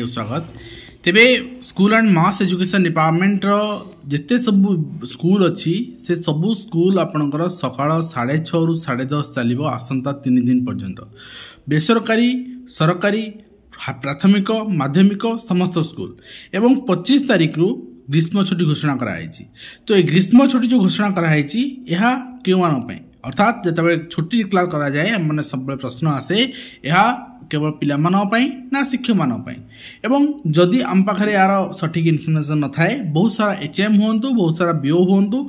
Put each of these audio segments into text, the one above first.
स्वागत तेबे school and mass education department रो जिते सब स्कूल अच्छी से सबू स्कूल आपणकर सकाळ 6:30 रु 10:30 चलिबो आसंता 3 दिन पर्यंत। बेसरकारी सरकारी प्राथमिक माध्यमिक समस्त स्कूल एवं 25 तारीख रु ग्रीष्म छुट्टी घोषणा कराई। तो ये ग्रीष्म छुट्टी जो घोषणा कराई यह क्यों मान अर्थात जिते छुट्टी डिक्लेयर करा जाए मैंने सब प्रश्न आसे यह केवल पिला ना शिक्षक मानी एवं जदि आम पाखे यार सठिक इनफर्मेशन न थाए बहुत सारा एचएम हूँ बहुत सारा बीओ हूँ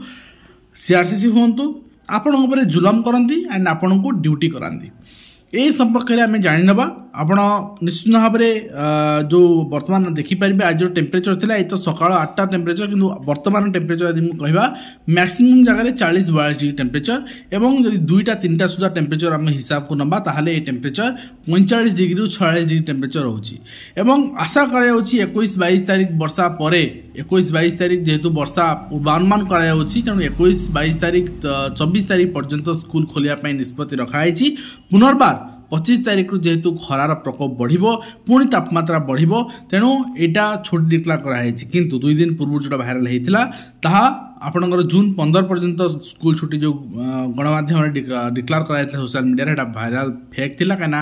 सीआरसीसी हूँ आपण जुलम करती एंड आपण को ड्यूटी कराती यही संपर्क में आम जाणीनवा आपण निश्चित भाव में जो वर्तमान देखिपारे आज जो टेम्परेचर था ये तो सकाळ 8टा टेम्परेचर कि वर्तमान टेम्परेचर यदि कहवा मैक्सिमम जगह 40-42 डिग्री टेम्परेचर एवं जब 2टा 3टा सुधा टेम्परेचर आम हिसाब को नवा ताहले टेम्परेचर 45 डिग्री रु 46 डिग्री टेम्परेचर होची एवं आशा करा 21-22 तारीख वर्षा पर 21-22 तारीख जेहेतु वर्षा पूर्वानुमान करा तेणु 21-22 तारीख 24 तारीख पर्यंत स्कूल खोलिया निष्पत्ति रखाई। पुनर्बार 25 तारीख रु जेहेतु खरार प्रकोप बढ़िबो पुणी तापमात्रा बढ़िबो तेणु एटा छुट्टी डिक्लेयर कराई किंतु 2 दिन पूर्व जो भाइराल होता ताहा आपणकर जून 15 पर्यंत स्कूल छुट्टी जो गणमाध्यम डिक्लेयर कराई सोशल मीडिया भाइराल फेक थिला कहीं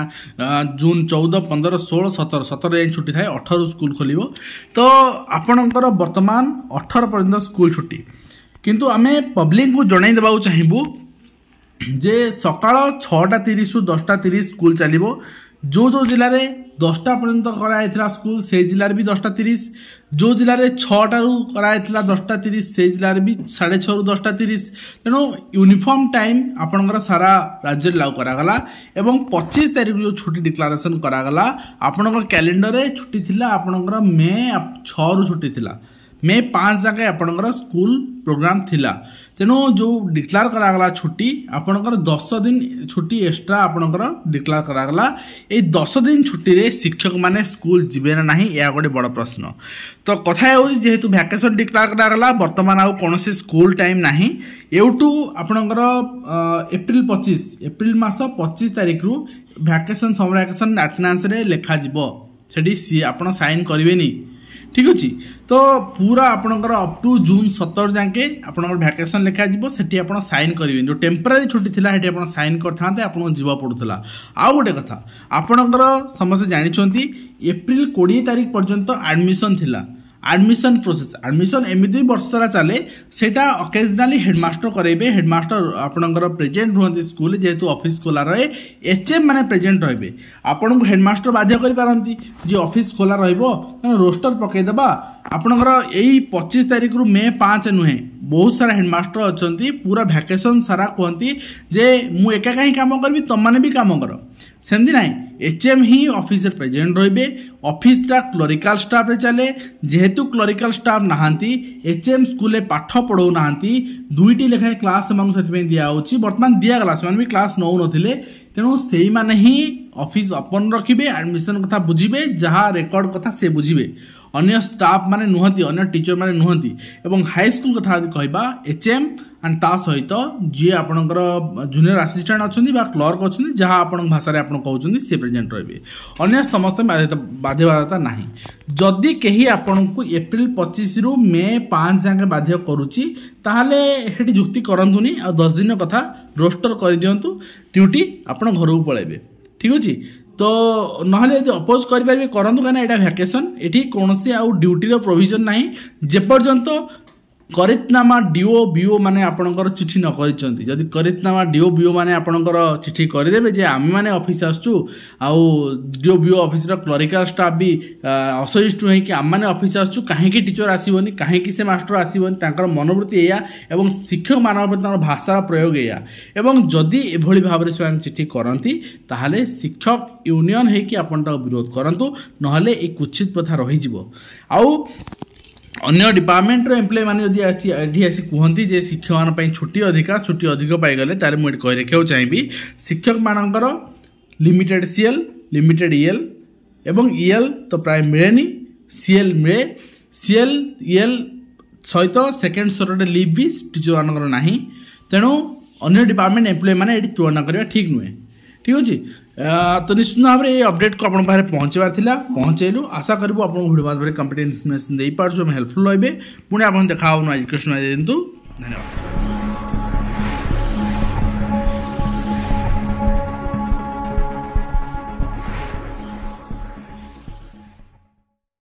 जून 14, 15, 16, 17 17 छुट्टी थाए 18 स्कूल खोलिबो। तो आपणकर वर्तमान 18 पर्यंत स्कूल छुट्टी किंतु आमे पब्लिक को जणाई देबा चाहिबू जे सकाळ 6:30 रु 10:30 स्कूल चलिबो। जो जिले में 10टा पर्यंत कराइथिला स्कूल से जिले भी 10:30 जो जिले में 6टा रु कराइथिला 10:30 से जिले भी 6:30 रु 10:30 तेणु यूनिफॉर्म टाइम आपणकर सारा राज्य लागू करागला एवं 25 तारीख जो छुट्टी डिक्लेरेशन करागला आपणकर कैलेंडर रे छुट्टी थिला आपणकर मे 6 रु छुट्टी थिला मे 5 जाके आपणकर स्कूल प्रोग्राम थिला तेणु जो डिक्लेयर करागला छुट्टी आपणकर 10 दिन छुट्टी एक्स्ट्रा आपणकर डिक्लेयर करागला। ए 10 दिन छुट्टी रे शिक्षक माने स्कूल जीवे ना नहीं या गोटे बड़ प्रश्न। तो कथा हो जेहेतु वैकेशन डिक्लेयर करागला वर्तमान आउ कोनोसी स्कूल टाइम नाही एउटू आपणकर एप्रिल मास 25 तारीख रु वैकेशन समर वैकेशन अटेंडेंस रे लेखा जिवो सेठी आपण साइन करबेनी ठीक अच्छे। तो पूरा आपणकर अप टू जून 17 जाके आपणकर वैकेशन लिखा जीवो सेठी आपण साइन करिवे जो टेम्पररी छुट्टी थिला हेठी आपण साइन करथांते आपण जीवा पडुथला। आउ गोटे कथा आपणकर समस्त जानिछंती एप्रिल 20 तारीख पर्यंत एडमिशन थिला एडमिशन प्रोसेस एडमिशन एमती वर्ष सारा चले सेटा ऑकेजनली हेडमास्टर करेबे हेडमास्टर आपणकर प्रेजेंट रहती स्कूल जेहेतु ऑफिस खोला रहे एचएम माने प्रेजेंट रहिबे आपण को हेडमास्टर बाध्य करि पारंती जे ऑफिस खोला रहइबो रोस्टर पकई देबा आपणकर एई 25 तारीख रु मे 5 नुहे बहुत सारा हेडमास्टर अछंती पूरा वैकेशन सारा कहती जे मु एका कहीं काम करबी तुम माने भी काम कर सेमती नहीं एचएम ही ऑफिस प्रेजेंट रहिबे ऑफिस टा क्लरिकल स्टाफ रे चले जेहेतु क्लरिकल स्टाफ नहांती एचएम स्कूल पाठ पढ़ौ नहांती 2टी लेखाएं क्लास एमांग सति दिया होची वर्तमान दिया गला से भी क्लास नौ नथिले तेणु सेही माने ही ऑफिस ओपन रखिबे एडमिशन कथा बुझिबे जहा रेकॉर्ड कथा से बुझिबे अन्य स्टाफ माने नुहति अन्य टीचर माने नुहति एवं हाई स्कूल कथा कहबा एचएम एंड ता सहित जी आपणकर जूनियर असिस्टेंट अछंती बा क्लर्क अछंती जहा आपण भाषा रे आपण कहउछंती से प्रेजेंट रहबे अन्य समस्त बाध्यता नाही। जदि केही आपण को एप्रिल 25 रु मे 5 जाके बाध्य करूची ताहाले हेटी जुक्ति करंतुनी आ 10 दिन कथा रोस्टर कर दियंतु ड्यूटी आपण घर को पळेबे ठीक अछि। तो नहले यदि अपोज करें करूँ कहीं यहाँ वैकेशन ये कौन से आउ ड्यूटी प्रोविजन ना जेपर्यंत करितनामा डीओ बीओ माने आपणकर चिठी न करिसंती जदि करितनामा डीओ बीओ माने आपणकर चिठी करदेबे जे आम माने ऑफिस आसचु आउ डीओ बीओ ऑफिस रो क्लरिकल स्टाफ भी असहिष्णु है कि आम माने ऑफिस आसचु काहे कि टीचर आसीबोनी काहे कि से मास्टर आसीबोनी तांकर मनोवृत्ति एया एवं शिक्षक मानव तांकर भाषार प्रयोग एया एवं जदि एभली भाव रे से चिठी करंती ताहाले शिक्षक यूनियन है कि आपण ता विरोध करंतु नहले ए कुछित प्रथा रही जिवो। आउ अन्य डिपार्टमेंट एम्प्लॉय मैंने जदि आसी कहती जे शिक्षक मान छुट्टी अधिक पाईगले तार मुझे कही रखा चाहिए शिक्षक मानकर लिमिटेड सीएल लिमिटेड ईएल एवं ईएल तो प्राय मिलेनी सीएल मिले सीएल ईएल सहित सेकेंड स्तरटे लिव भी टीचर मानकर ना तेणु अन्य डिपार्टमेंट एम्प्लॉय मैंने ये तुलना करवा ठीक नुहे ठीक अच्छे तो निश्चित भाव में ये अपडेट को आप पहुँचार था पहुँचेलु आशा करूँ आप भिडियो माध्यम कम्प्लीट इनफर्मेशन दे पार्छ हेल्पफुल रे पुणी आप देखा एजुकेशन धन्यवाद।